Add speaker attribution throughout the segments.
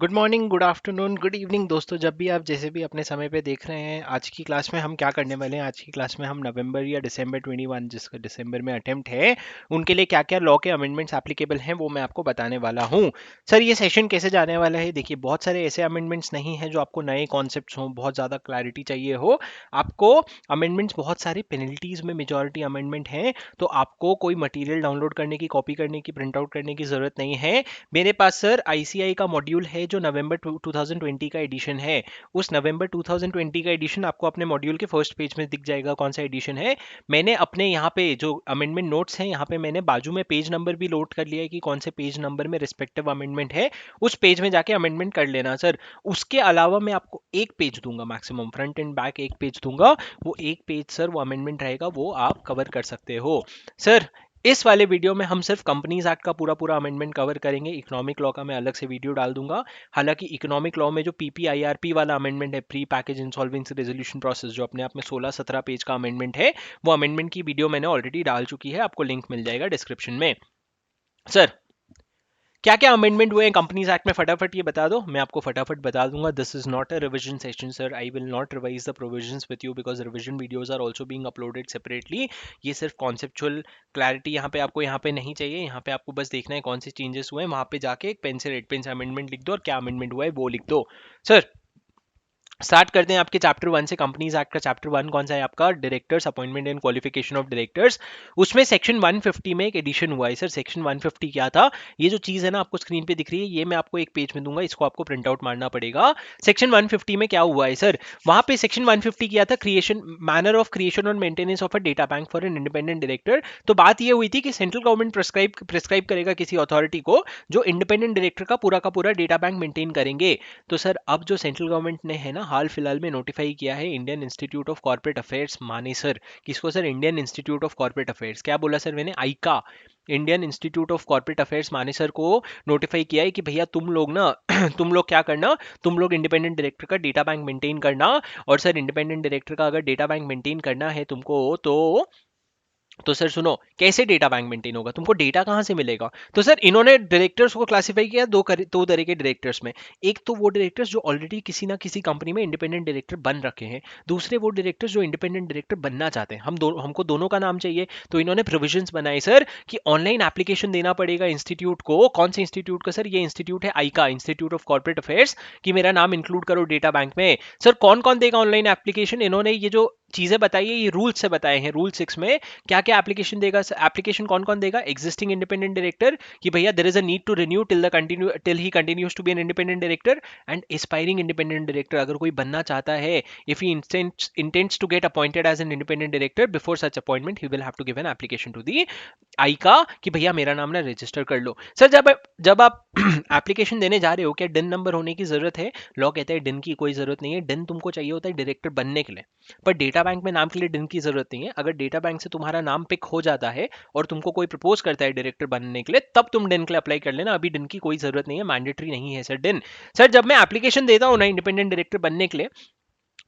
Speaker 1: Good morning, good afternoon, good evening दोस्तों। जब भी आप जैसे भी अपने समय पे देख रहे हैं, आज की क्लास में हम क्या करने वाले हैं। आज की क्लास में हम नवंबर या दिसंबर 21 जिसका दिसंबर में अटेम्प्ट है, उनके लिए क्या क्या लॉ के अमेंडमेंट्स एप्लीकेबल हैं वो मैं आपको बताने वाला हूँ। सर, ये सेशन कैसे जाने वाला है? देखिए, बहुत सारे ऐसे अमेंडमेंट्स नहीं हैं जो आपको नए कॉन्सेप्ट्स हों, बहुत ज़्यादा क्लैरिटी चाहिए हो आपको। अमेंडमेंट्स बहुत सारे पेनल्टीज में मेजॉरिटी अमेंडमेंट हैं, तो आपको कोई मटेरियल डाउनलोड करने की, कॉपी करने की, प्रिंट आउट करने की ज़रूरत नहीं है। मेरे पास सर आईसीआई का मॉड्यूल है जो नवंबर 2020 का एडिशन है। उस नवंबर 2020 का एडिशन आपको अपने मॉड्यूल के फर्स्ट पेज में दिख जाएगा कौन सा एडिशन है। मैंने अपने यहाँ पे जो अमेंडमेंट नोट्स हैं, यहाँ पे मैंने बाजू में पेज नंबर भी लोड कर लिया है कि कौन से पेज नंबर में रिस्पेक्टिव अमेंडमेंट है। उस पेज में जाके अमेंडमेंट कर लेना सर। उसके अलावा मैं आपको एक पेज दूंगा, मैक्सिमम फ्रंट एंड बैक एक पेज दूंगा। वो एक पेज सर वो अमेंडमेंट रहेगा, वो आप कवर कर सकते हो सर। इस वाले वीडियो में हम सिर्फ कंपनीज एक्ट का पूरा पूरा अमेंडमेंट कवर करेंगे। इकोनॉमिक लॉ का मैं अलग से वीडियो डाल दूंगा। हालांकि इकोनॉमिक लॉ में जो पीपीआईआरपी वाला अमेंडमेंट है, pre package insolvency resolution process, जो अपने आप में 16-17 पेज का अमेंडमेंट है, वो अमेंडमेंट की वीडियो मैंने ऑलरेडी डाल चुकी है। आपको लिंक मिल जाएगा डिस्क्रिप्शन में। सर, क्या क्या अमेंडमेंट हुए हैं कंपनीज एक्ट में, फटाफट ये बता दो, मैं आपको फटाफट बता दूंगा। This is not a revision session sir, I will not revise the provisions with you because revision videos are also being uploaded separately. ये सिर्फ कॉन्सेप्चुअल क्लैरिटी यहाँ पे आपको यहाँ पे नहीं चाहिए। यहाँ पे आपको बस देखना है कौन से चेंजेस हुए हैं, वहां पे जाके एक पेन से रेड पेन से अमेंडमेंट लिख दो और क्या अमेंडमेंट हुआ है वो लिख दो। सर, स्टार्ट करते हैं आपके चैप्टर 1 से। कंपनीज एक्ट का चैप्टर 1 कौन सा है आपका? Directors, appointment and qualification of directors. उसमें सेक्शन 150 में एक एडिशन हुआ है सर। सेक्शन 150 क्या था? ये जो चीज है ना आपको स्क्रीन पे दिख रही है, ये मैं आपको एक पेज में दूंगा, इसको आपको प्रिंट आउट मारना पड़ेगा। सेक्शन 150 में क्या हुआ है सर? वहां पे सेक्शन 150 किया था क्रिएशन, मैनर ऑफ क्रिएशन और maintenance of a data bank for an independent director. तो बात ये हुई थी कि सेंट्रल गवर्नमेंट प्रिस्क्राइब करेगा किसी अथॉरिटी को जो इंडिपेंडेंट डायरेक्टर का पूरा डेटा बैंक मेंटेन करेंगे। तो सर, अब जो सेंट्रल गवर्नमेंट ने है ना हाल फिलहाल में नोटिफाई किया है Indian institute of corporate affairs, माने सर किसको? Sir, Indian institute of corporate affairs. क्या बोला सर मैंने? IICA, Indian institute of corporate affairs, माने सर को नोटिफाई किया है कि भैया तुम लोग ना तुम लोग क्या करना, तुम लोग इंडिपेंडेंट डायरेक्टर का डेटा बैंक मेंटेन करना। और सर, इंडिपेंडेंट डायरेक्टर का अगर डेटा बैंक मेंटेन करना है तुमको, तो सर सुनो, कैसे डेटा बैंक मेंटेन होगा, तुमको डेटा कहां से मिलेगा? तो सर, इन्होंने डायरेक्टर्स को क्लासिफाई किया दो तरह के डायरेक्टर्स में। एक तो वो डायरेक्टर्स जो ऑलरेडी किसी ना किसी कंपनी में इंडिपेंडेंट डायरेक्टर बन रखे हैं। दूसरे वो डायरेक्टर्स जो इंडिपेंडेंट डायरेक्टर बनना चाहते हैं। हमको दोनों का नाम चाहिए। तो इन्होंने प्रोविजंस बनाए सर कि ऑनलाइन एप्लीकेशन देना पड़ेगा इंस्टीट्यूट को। कौन से इंस्टीट्यूट का सर? ये इंस्टीट्यूट है आईका, इंस्टीट्यूट ऑफ कॉर्पोरेट अफेयर्स, कि मेरा नाम इंक्लूड करो डेटा बैंक में। सर, कौन कौन देगा ऑनलाइन एप्लीकेशन? इन्होंने ये जो चीजें बताई है ये रूल से बताए हैं। रूल 6 में क्या क्या एप्लीकेशन देगा? एप्लीकेशन कौन कौन देगा? एग्जिस्टिंग इंडिपेंडेंट डायरेक्टर, कि भैया there is a need to renew till he continues to be an independent director. And aspiring independent director, अगर कोई बनना चाहता है, if he intends to get appointed as an independent director, before such appointment he will have to give an application to the IICA कि भैया मेरा नाम ना रजिस्टर कर लो। सर, जब आप एप्लीकेशन देने जा रहे हो, क्या डिन नंबर होने की जरूरत है? लॉ कहता है डिन की कोई जरूरत नहीं है। डिन तुमको चाहिए होता है डायरेक्टर बनने के लिए, पर डेटा बैंक में नाम के लिए डिन की जरूरत नहीं है। अगर डेटा बैंक से तुम्हारा नाम पिक हो जाता है और तुमको कोई प्रपोज करता है डायरेक्टर बनने के लिए, तब तुम डिन के लिए अप्लाई कर लेना। अभी डिन की कोई जरूरत नहीं है, मैंडेटरी नहीं है सर डिन। सर, जब मैं एप्लीकेशन देता हूँ ना इंडिपेंडेंट डायरेक्टर बनने के लिए,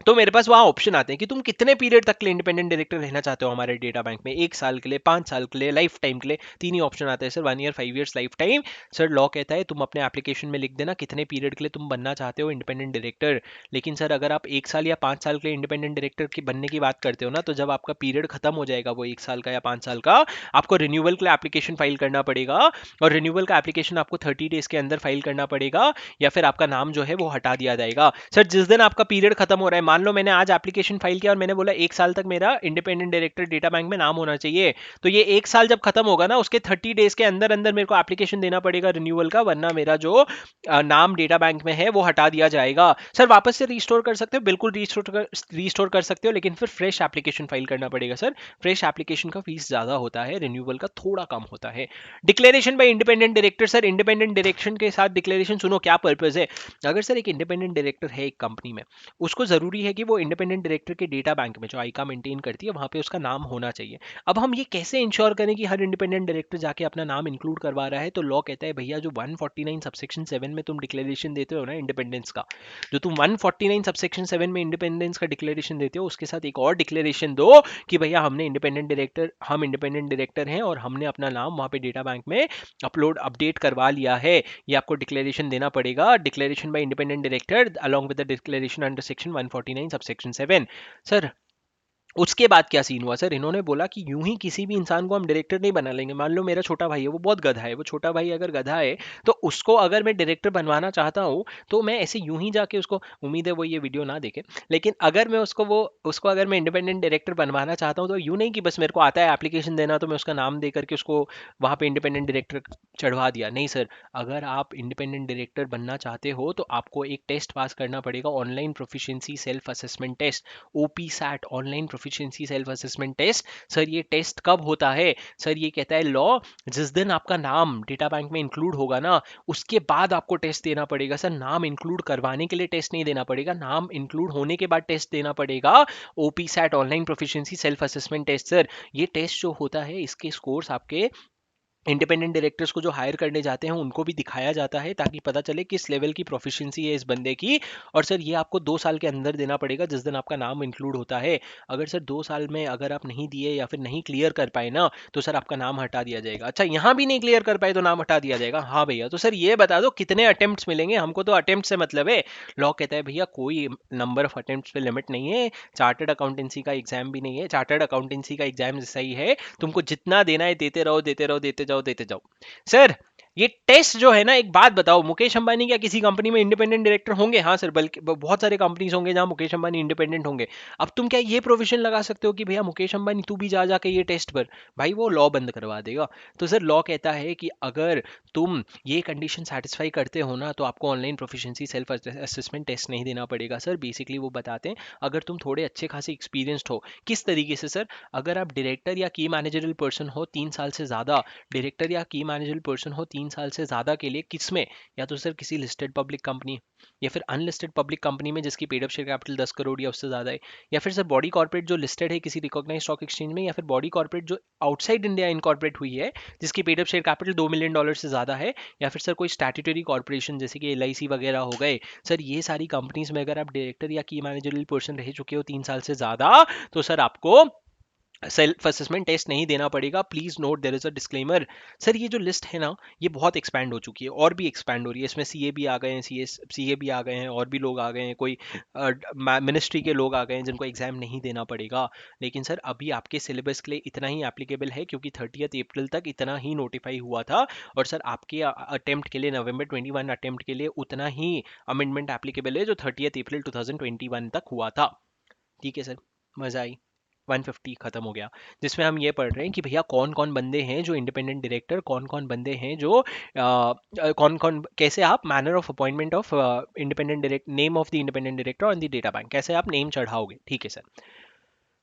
Speaker 1: तो मेरे पास वहां ऑप्शन आते हैं कि तुम कितने पीरियड तक के लिए इंडिपेंडेंट डायरेक्टर रहना चाहते हो हमारे डेटा बैंक में। 1 साल के लिए, 5 साल के लिए, लाइफ टाइम के लिए। तीन ही ऑप्शन आते हैं sir, 1 year, 5 years, life time. Sir, law कहता है तुम अपने एप्लीकेशन में लिख देना कितने पीरियड के लिए तुम बनना चाहते हो इंडिपेंडेंट डायरेक्टर। लेकिन सर, अगर आप 1 साल या 5 साल के लिए इंडिपेंडेंट डायरेक्टर की बनने की बात करते हो ना, तो जब आपका पीरियड खत्म हो जाएगा वो 1 साल का या 5 साल का, आपको रिन्यूअल के लिए एप्लीकेशन फाइल करना पड़ेगा। और रिन्यूअल का एप्लीकेशन आपको 30 डेज के अंदर फाइल करना पड़ेगा, या फिर आपका नाम जो है वो हटा दिया जाएगा। सर, जिस दिन आपका पीरियड खत्म हो रहा है, मान लो मैंने आज एप्लीकेशन फाइल किया और मैंने बोला 1 साल तक मेरा इंडिपेंडेंट डायरेक्टर डेटा बैंक में नाम होना चाहिए, तो ये 1 साल जब खत्म होगा ना, उसके 30 डेज के अंदर अंदर मेरे को एप्लीकेशन देना पड़ेगा रिन्यूअल का, वरना मेरा जो नाम डेटा बैंक में है वो हटा दिया जाएगा। सर, वापस से रिस्टोर कर सकते हो, बिल्कुल रिस्टोर कर सकते हो, लेकिन फिर फ्रेश एप्लीकेशन फाइल करना पड़ेगा सर। फ्रेश एप्लीकेशन का फीस ज्यादा होता है, रिन्यूअल का थोड़ा कम होता है। Declaration bye independent director. Sir, independent direction के साथ डिक्लेरेशन, सुनो क्या पर्पज है। अगर सर एक इंडिपेंडेंट डायरेक्टर है एक कंपनी में, उसको जरूरी जरूरी है कि वो इंडिपेंडेंट डायरेक्टर के डेटा बैंक में जो आईका मेंटेन करती है वहां पे उसका नाम होना चाहिए। अब हम ये कैसे इंश्योर करें कि हर इंडिपेंडेंट डायरेक्टर जाके अपना नाम इंक्लूड करवा रहा है? तो लॉ कहता है भैया जो 149 सबसेक्शन 7 में तुम डिक्लेरेशन देते हो ना इंडिपेंडेंस का, जो तुम 149 सबसेक्शन 7 में इंडिपेंडेंस का डिक्लेरेशन देते हो, उसके साथ एक और डिक्लेरेशन दो कि भैया हम इंडिपेंडेंट डायरेक्टर हैं और हमने अपना नाम वहां पे डेटा बैंक में अपडेट करवा लिया है। ये आपको डिक्लेरेशन देना पड़ेगा, declaration bye independent director along with the declaration under section 149 subsection 7। Sir उसके बाद क्या सीन हुआ सर? इन्होंने बोला कि यूं ही किसी भी इंसान को हम डायरेक्टर नहीं बना लेंगे। मान लो मेरा छोटा भाई है, वो बहुत गधा है, वो छोटा भाई अगर गधा है तो उसको अगर मैं डायरेक्टर बनवाना चाहता हूँ तो मैं ऐसे यूं ही जाके उसको, उम्मीद है वो ये वीडियो ना देखे, लेकिन अगर मैं उसको अगर मैं इंडिपेंडेंट डायरेक्टर बनवाना चाहता हूँ तो यूं नहीं कि बस मेरे को आता है एप्लीकेशन देना तो मैं उसका नाम दे करके उसको वहाँ पे इंडिपेंडेंट डायरेक्टर चढ़वा दिया। नहीं सर, अगर आप इंडिपेंडेंट डायरेक्टर बनना चाहते हो तो आपको एक टेस्ट पास करना पड़ेगा, online proficiency self assessment test, OPSAT, online proficiency self assessment test. Sir ये टेस्ट कब होता है? सर ये कहता है लॉ, जिस दिन आपका नाम डेटा बैंक में इंक्लूड होगा ना उसके बाद आपको टेस्ट देना पड़ेगा। सर नाम इंक्लूड करवाने के लिए टेस्ट नहीं देना पड़ेगा, नाम इंक्लूड होने के बाद टेस्ट देना पड़ेगा। OPSAT, online proficiency self assessment test. Sir ये टेस्ट जो होता है इसके स्कोर्स आपके इंडिपेंडेंट डायरेक्टर्स को जो हायर करने जाते हैं उनको भी दिखाया जाता है ताकि पता चले किस लेवल की प्रोफिशिएंसी है इस बंदे की। और सर ये आपको 2 साल के अंदर देना पड़ेगा जिस दिन आपका नाम इंक्लूड होता है। अगर सर 2 साल में अगर आप नहीं दिए या फिर नहीं क्लियर कर पाए ना तो सर आपका नाम हटा दिया जाएगा। अच्छा यहाँ भी नहीं क्लियर कर पाए तो नाम हटा दिया जाएगा? हाँ भैया। तो सर ये बता दो कितने अटेम्प्ट्स मिलेंगे हमको? तो अटेम्प्ट से मतलब है, लॉ कहता है भैया कोई नंबर ऑफ अटेम्प्ट्स पे लिमिट नहीं है। चार्टर्ड अकाउंटेंसी का एग्जाम भी नहीं है, चार्टर्ड अकाउंटेंसी का एग्जाम जैसा ही है, तुमको जितना देना है देते रहो, देते रहो, देते जाओ, देते जाओ। सर ये टेस्ट जो है ना, एक बात बताओ, मुकेश अंबानी क्या किसी कंपनी में इंडिपेंडेंट डायरेक्टर होंगे? हाँ सर, बल्कि बहुत सारे कंपनीज होंगे जहां मुकेश अंबानी इंडिपेंडेंट होंगे। अब तुम क्या ये प्रोविजन लगा सकते हो कि भैया मुकेश अंबानी तू भी जा जाके ये टेस्ट पर? भाई वो लॉ बंद करवा देगा। तो सर लॉ कहता है कि अगर तुम ये कंडीशन सेटिस्फाई करते हो ना तो आपको online proficiency self assessment test नहीं देना पड़ेगा। सर बेसिकली वो बताते हैं अगर तुम थोड़े अच्छे खासे एक्सपीरियंस्ड हो। किस तरीके से सर? अगर आप डायरेक्टर या की मैनेजरल पर्सन हो 3 साल से ज़्यादा, डायरेक्टर या की मैनेजरल पर्सन हो 3 साल से ज़्यादा के लिए, किसमें? या तो सर किसी लिस्टेड पब्लिक कंपनी या फिर अनलिस्टेड पब्लिक कंपनी में जिसकी paid up share capital 10 crore या उससे ज़्यादा है, या फिर सर बॉडी कॉर्पोरेट जो लिस्टेड है किसी रिकॉग्नाइज स्टॉक एक्सचेंज में, या फिर बॉडी कॉर्पोरेट जो आउटसाइड इंडिया इनकॉर्पोरेट हुई है जिसकी paid up share capital $2 million से ज़्यादा है, या फिर सर कोई स्टैट्यूटरी कॉर्पोरेशन जैसे कि LIC वगैरह हो गए। सर ये सारी कंपनीज में अगर आप डायरेक्टर या की मैनेजरल पर्सन रह चुके हो 3 साल से ज़्यादा तो सर आपको सेल्फ असेसमेंट टेस्ट नहीं देना पड़ेगा। Please note there is a disclaimer. Sir ये जो लिस्ट है ना ये बहुत एक्सपैंड हो चुकी है और भी एक्सपैंड हो रही है। इसमें सीए भी आ गए हैं, सीए भी आ गए हैं, और भी लोग आ गए हैं, कोई मिनिस्ट्री के लोग आ गए हैं जिनको एग्जाम नहीं देना पड़ेगा। लेकिन सर अभी आपके सिलेबस के लिए इतना ही एप्लीकेबल है क्योंकि 30 अप्रैल तक इतना ही नोटिफाई हुआ था, और सर आपके अटेम्प्ट के लिए नवंबर 21 अटेम्प्ट के लिए उतना ही अमेंडमेंट एप्लीकेबल है जो 30 अप्रैल 2021 तक हुआ था। ठीक है सर, मजा आई। 150 खत्म हो गया, जिसमें हम ये पढ़ रहे हैं कि भैया कौन कौन बंदे हैं जो इंडिपेंडेंट डायरेक्टर, कौन कौन बंदे हैं जो कौन कौन, कैसे आप manner of appointment of independent director, name of the independent director on the data bank, कैसे आप नेम चढ़ाओगे। ठीक है सर।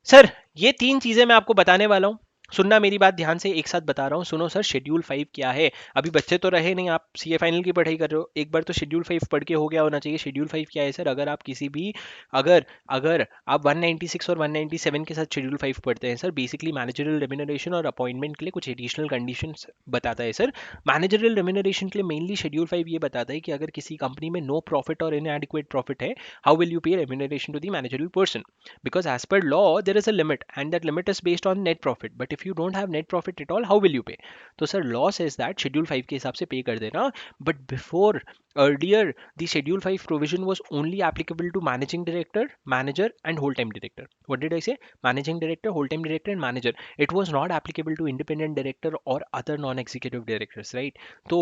Speaker 1: सर ये 3 चीजें मैं आपको बताने वाला हूँ, सुनना मेरी बात ध्यान से, एक साथ बता रहा हूँ, सुनो सर। शेड्यूल 5 क्या है? अभी बच्चे तो रहे नहीं, आप सीए फाइनल की पढ़ाई कर रहे हो, एक बार तो शेड्यूल 5 पढ़ के हो गया होना चाहिए। शेड्यूल 5 क्या है सर? अगर आप किसी भी, अगर अगर आप 196 और 197 के साथ शेड्यूल 5 पढ़ते हैं सर, बेसिकली मैनेजरियल रेम्यूनरेशन और अपॉइंटमेंट के लिए कुछ एडिशनल कंडीशंस बताता है सर। मैनेजरियल रेम्यूनरेशन के लिए मेनली शेड्यूल 5 ये बताता है कि अगर किसी कंपनी में नो प्रॉफिट और इनएडिक्वेट प्रॉफिट है, how will you pay remuneration to the managerial person? Because as per law there is a limit and that limit is based on net profit, but if you don't have net profit at all how will you pay? तो sir law says that schedule 5 के हिसाब से पे कर देना, but before, earlier the schedule 5 provision was only applicable to managing director, manager and whole time director. What did I say? Managing director, whole time director and manager. It was not applicable to independent director or other non executive directors, right? तो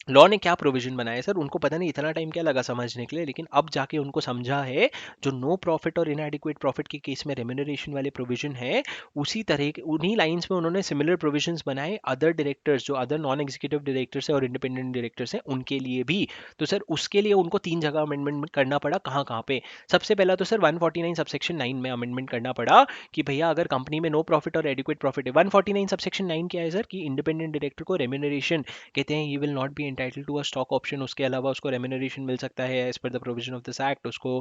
Speaker 1: law ने क्या provision बनाया sir? उनको पता नहीं इतना time क्या लगा समझने के लिए, लेकिन अब जाके उनको समझा है जो नो प्रॉफिट और इनएडिक्वेट प्रॉफिट के केस में रेम्यूनरेशन वाले प्रोविजन है, उसी तरह के उन्हीं लाइंस में उन्होंने सिमिलर प्रोविजंस बनाए अदर डायरेक्टर्स, जो अदर नॉन एग्जीक्यूटिव डायरेक्टर्स है और इंडिपेंडेंट डायरेक्टर्स हैं उनके लिए भी। तो सर उसके लिए उनको 3 जगह अमेंडमेंट करना पड़ा। कहाँ कहाँ पे? सबसे पहला तो सर 149 सबसेक्शन 9 में अमेंडमेंट करना पड़ा कि भैया अगर कंपनी में नो प्रॉफिट और एडिक्वेट प्रॉफिट है, 149 सबसेक्शन 9 क्या है सर? कि इंडिपेंडेंट डायरेक्टर को रेम्यूनरेशन कहते हैं, he will not be entitle to a stock option, उसके अलावा उसको रेम्यूनरेशन मिल सकता है as per the provision of this act, उसको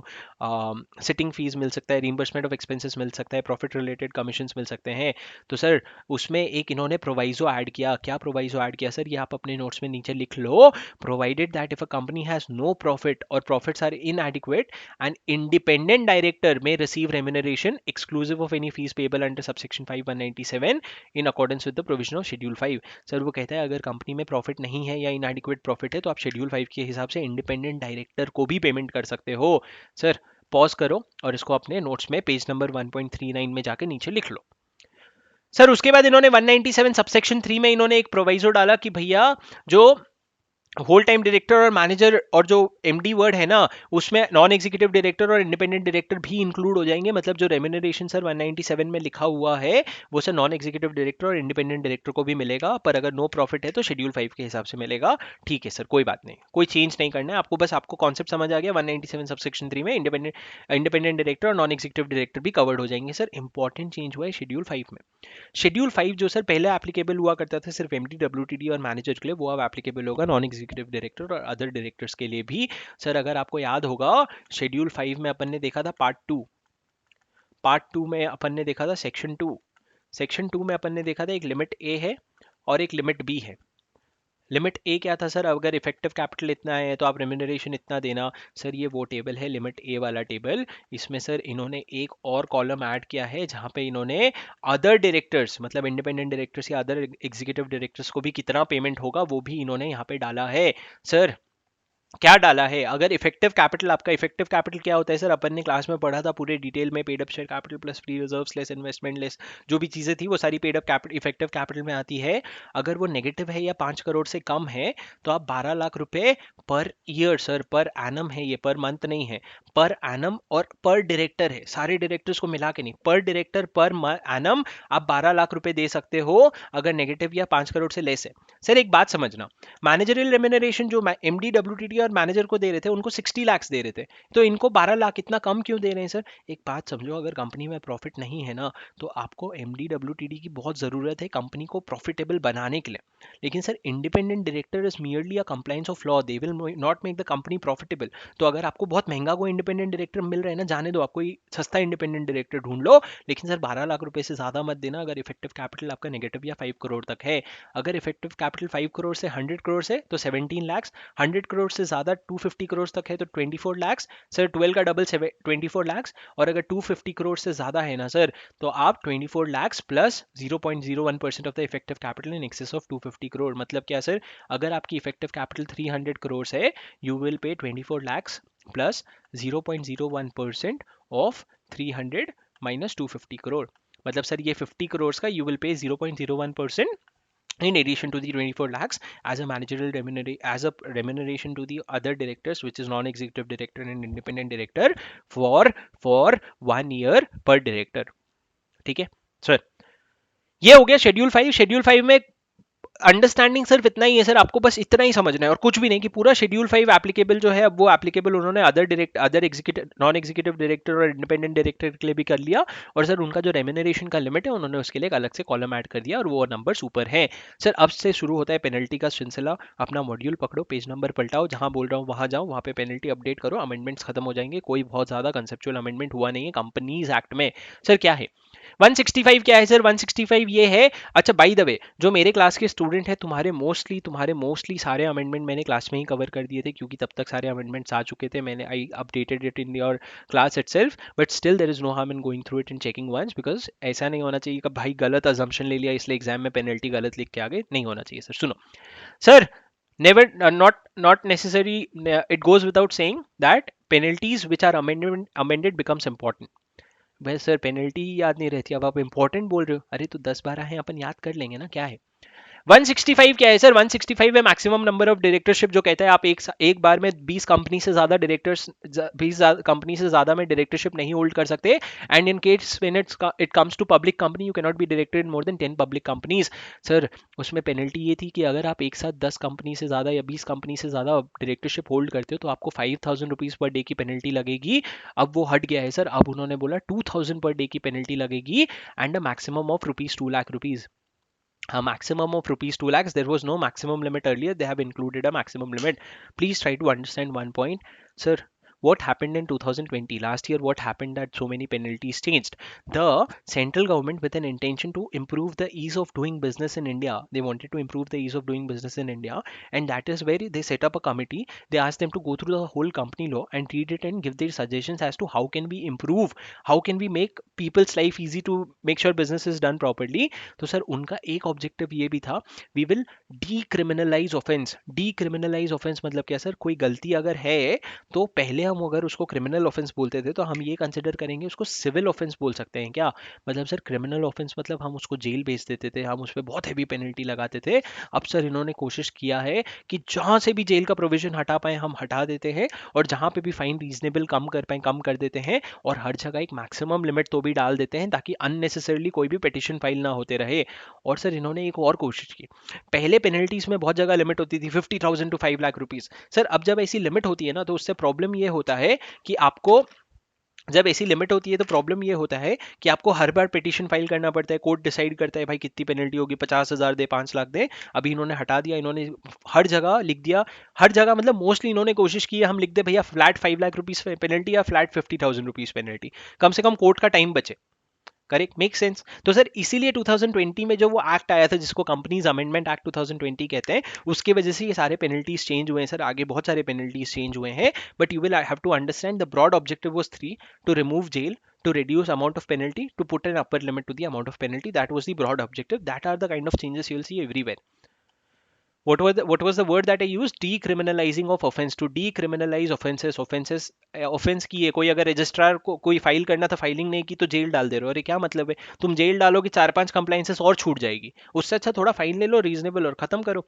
Speaker 1: सिटिंग फीस मिल सकता है, रीइंबर्समेंट ऑफ एक्सपेंसेस मिल सकता है, प्रॉफिट रिलेटेड कमीशंस मिल सकते हैं। तो सर उसमें एक इन्होंने प्रोवाइजो ऐड किया। क्या प्रोवाइजो ऐड किया सर, ये आप अपने नोट्स में नीचे लिख लो। Provided that if a company has no profit और profits are inadequate, an independent director may receive remuneration exclusive of any fees payable under subsection 5 197 in accordance with the provision of schedule 5। Sir वो कहता है अगर company में profit नहीं है या इनएडिक्वेट profit है तो आप शेड्यूल 5 के हिसाब से इंडिपेंडेंट डायरेक्टर को भी पेमेंट कर सकते हो। सर पॉज करो और इसको अपने नोट्स में पेज नंबर 1.39 में जाके नीचे लिख लो। सर उसके बाद इन्होंने 197 सबसेक्शन 3 में इन्होंने एक प्रोवाइजो डाला कि भैया जो होल टाइम डायरेक्टर और मैनेजर और जो एमडी वर्ड है ना, उसमें नॉन एग्जीक्यूटिव डायरेक्टर और इंडिपेंडेंट डायरेक्टर भी इंक्लूड हो जाएंगे। मतलब जो रेम्यूनरेशन सर 197 में लिखा हुआ है वो सर नॉन एग्जीक्यूटिव डायरेक्टर और इंडिपेंडेंट डायरेक्टर को भी मिलेगा, पर अगर नो प्रॉफिट है तो शेड्यूल 5 के हिसाब से मिलेगा। ठीक है सर, कोई बात नहीं, कोई चेंज नहीं करना है आपको, बस आपको कॉन्सेप्ट समझ आ गया। 197 सबसेक्शन 3 में इंडिपेंडेंट डायरेक्टर और नॉन एग्जीक्यूटिव डायरेक्टर भी कवर्ड हो जाएंगे। सर इंपॉर्टेंट चेंज हुआ है शेड्यूल 5 में। शेड्यूल 5 जो सर पहले एप्लीकेबल हुआ करता था सिर्फ एमडी डब्ल्यूटीडी और मैनेजर के लिए, वो अब एप्लीकेबल होगा नॉन एग्जीक्यूटिव डायरेक्टर और अदर डायरेक्टर्स के लिए भी। सर अगर आपको याद होगा शेड्यूल 5 में अपन ने देखा था पार्ट टू में अपन ने देखा था सेक्शन टू में अपन ने देखा था एक लिमिट ए है और एक लिमिट बी है। लिमिट ए क्या था सर, अगर इफेक्टिव कैपिटल इतना है तो आप रेम्यूनरेशन इतना देना। सर ये वो टेबल है लिमिट ए वाला टेबल, इसमें सर इन्होंने एक और कॉलम ऐड किया है जहां पे इन्होंने अदर डायरेक्टर्स मतलब इंडिपेंडेंट डायरेक्टर्स या अदर एग्जीक्यूटिव डायरेक्टर्स को भी कितना पेमेंट होगा वो भी इन्होंने यहाँ पे डाला है। सर क्या डाला है, अगर इफेक्टिव कैपिटल, आपका इफेक्टिव कैपिटल क्या होता है सर, अपन ने क्लास में पढ़ा था पूरे डिटेल में, paid up share capital plus free reserves less investment less जो भी चीजें थी वो सारी paid up capital effective capital में आती है। अगर वो नेगेटिव है या 5 करोड़ से कम है तो आप 12 लाख रुपए per year, sir per annum है ये, पर मंथ नहीं है, पर एनम और पर डायरेक्टर है, सारे डायरेक्टर्स को मिला के नहीं, पर डायरेक्टर पर एनम आप 12 लाख रुपए दे सकते हो अगर नेगेटिव या 5 करोड़ से लेस है। सर एक बात समझना, मैनेजरियल रेम्यूनरेशन जो एमडी डब्ल्यूटीडी और मैनेजर को दे रहे थे उनको 60 लाख दे रहे थे, तो इनको 12 लाख इतना कम क्यों दे रहे हैं सर। एक बात समझो, अगर कंपनी में प्रॉफिट नहीं है ना तो आपको एमडी डब्ल्यूटीडी की बहुत ज़रूरत है कंपनी को प्रॉफिटेबल बनाने के लिए, लेकिन sir independent director is merely a compliance of law, they will not make the company profitable. तो अगर आपको बहुत महंगा कोई इंडिपेंडेंट डायरेक्टर मिल रहा है ना, जाने दो, आप कोई सस्ता इंडिपेंडेंट डायरेक्टर ढूंढ लो, लेकिन सर 12 लाख रुपए से ज़्यादा मत देना अगर इफेक्टिव कैपिटल आपका नेगेटिव या 5 करोड़ तक है। अगर इफेक्टिव कैपिटल 5 करोड़ से 100 करोड़ से तो 17 लाख, 100 करोड़ से ज़्यादा 250 करोड़ तक है तो 24 लाख, सर 12 का डबल 24 लाख, और अगर 250 करोड़ से ज़्यादा है ना सर तो आप 24 lakh plus 0.01% of the effective capital in excess of 250 crore. मतलब क्या सर, अगर आपकी इफेक्टिव कैपिटल 300 करोड़ है you will pay 24 lakh plus 0.01% of 300 minus 250 crore. मतलब सर ये 50 करोड़ का you will pay 0.01% in addition to the 24 lakhs as a managerial remuneration to the other directors which is non-executive director and independent director for 1 year per director। ठीक है sir, ये हो गया schedule 5 में understanding सिर्फ इतना ही है सर, आपको बस इतना ही समझना है और कुछ भी नहीं कि पूरा शेड्यूल 5 एप्लीकेबल जो है अब वो एप्लीकेबल उन्होंने other executive non executive director और इंडिपेंडेंट डायरेक्टर के लिए भी कर लिया, और सर उनका जो रेम्यूनरेशन का लिमिट है उन्होंने उसके लिए एक अलग से कॉलम ऐड कर दिया और वो नंबर ऊपर है। सर अब से शुरू होता है पेनल्टी का सिलसिला, अपना मॉड्यूल पकड़ो, पेज नंबर पलटाओ, जहां बोल रहा हूँ वहां जाओ, वहां पे पेनल्टी अपडेट करो, अमेंडमेंट्स खत्म हो जाएंगे, कोई बहुत ज्यादा कंसेप्चुअल अमेंडमेंट हुआ नहीं है कंपनीज एक्ट में। सर क्या है 165 क्या है सर, 165 ये है, अच्छा बाय द वे जो मेरे क्लास के स्टूडेंट हैं तुम्हारे मोस्टली सारे अमेंडमेंट मैंने क्लास में ही कवर कर दिए थे क्योंकि तब तक सारे अमेंडमेंट्स आ चुके थे, मैंने I updated it in your class itself, but still there is no harm in going through it and checking once, because ऐसा नहीं होना चाहिए कि भाई गलत अजम्पशन ले लिया इसलिए एग्जाम में पेनल्टी गलत लिख के आ गए, नहीं होना चाहिए सर। सुनो sir, never not necessary, it goes without saying that penalties which are amended becomes important। भाई सर पेनल्टी याद नहीं रहती, अब आप इंपॉर्टेंट बोल रहे हो, अरे तो 10-12 हैं अपन याद कर लेंगे ना, क्या है। 165 क्या है सर, 165 है मैक्सिमम नंबर ऑफ डायरेक्टरशिप, जो कहता है आप एक बार में 20 कंपनी से ज्यादा डायरेक्टर्स 20 कंपनी से ज्यादा में डायरेक्टरशिप नहीं होल्ड कर सकते, and in case when it comes to public company you can not be director in more than 10 public companies. Sir उसमें पेनल्टी ये थी कि अगर आप एक साथ 10 कंपनी से ज्यादा या 20 कंपनी से ज्यादा डायरेक्टरशिप होल्ड करते हो तो आपको 5000 रुपीज पर डे की पेनल्टी लगेगी। अब वो हट गया है सर, अब उन्होंने बोला 2000 पर डे की पेनल्टी लगेगी and a maximum of ₹2 lakh. a maximum of rupees 2 lakhs. There was no maximum limit earlier. They have included a maximum limit. Please try to understand one point, sir. What happened in 2020 last year? What happened that so many penalties changed? The central government, with an intention to improve the ease of doing business in India, they wanted to improve the ease of doing business in India, and that is where they set up a committee. They asked them to go through the whole company law and read it and give their suggestions as to how can we improve, how can we make people's life easy to make sure business is done properly. तो sir उनका एक objective ये भी था, we will decriminalize offence. Decriminalize offence मतलब क्या sir, कोई गलती अगर है तो पहले हम अगर उसको क्रिमिनल ऑफेंस बोलते थे तो हम ये कंसिडर करेंगे उसको सिविल ऑफेंस बोल सकते हैं क्या. मतलब सर क्रिमिनल ऑफेंस मतलब हम उसको जेल भेज देते थे, हम उस पर बहुत हैवी पेनल्टी लगाते थे. अब सर इन्होंने कोशिश किया है कि जहाँ से भी जेल का प्रोविजन हटा पाए हम हटा देते हैं, और जहाँ पे भी फाइन रीजनेबल कम कर पाए कम कर देते हैं, और हर जगह एक मैक्सिमम लिमिट तो भी डाल देते हैं ताकि अननेसेसरली कोई भी पिटिशन फाइल ना होते रहे. और सर इन्होंने एक और कोशिश की. पहले पेनल्टीज में बहुत जगह लिमिट होती थी 50,000 टू 5 लाख रुपीज. सर अब जब ऐसी लिमिट होती है ना तो उससे प्रॉब्लम ये होता है कि आपको, जब ऐसी लिमिट होती है तो प्रॉब्लम ये होता है कि आपको हर बार पिटीशन फाइल करना पड़ता है. कोर्ट डिसाइड करता है भाई कितनी पेनल्टी होगी, 50,000 दे 5 लाख दे. अभी इन्होंने हटा दिया, इन्होंने हर जगह लिख दिया. हर जगह मतलब मोस्टली इन्होंने कोशिश की है हम लिख दे भैया फ्लैट 5 लाख रुपीज पेनल्टी या फ्लैट 50,000 रुपीज पेनल्टी, कम से कम कोर्ट का टाइम बचे. Correct, make sense. तो सर इसीलिए 2020 में जो वो एक्ट आया था जिसको कंपनीज अमेंडमेंट एक्ट 2020 कहते हैं, उसकी वजह से ये सारे पेनल्टीज चेंज हुए हैं सर. आगे बहुत सारे पेनल्टीज चेंज हुए हैं, but you will have to understand the broad objective was 3: to remove jail, to reduce amount of penalty, to put an upper limit to the amount of penalty. That was the broad objective. That are the kind of changes you will see everywhere. What was the word that I used? Decriminalizing of offense. To decriminalize offenses. Offense की है, कोई अगर registrar को कोई file करना था, filing नहीं की तो जेल डाल दे रहे हो. अरे क्या मतलब है, तुम जेल डालोगे 4-5 कंप्लाइंसेस और छूट जाएगी, उससे अच्छा थोड़ा फाइन ले लो रीजनेबल और खत्म करो.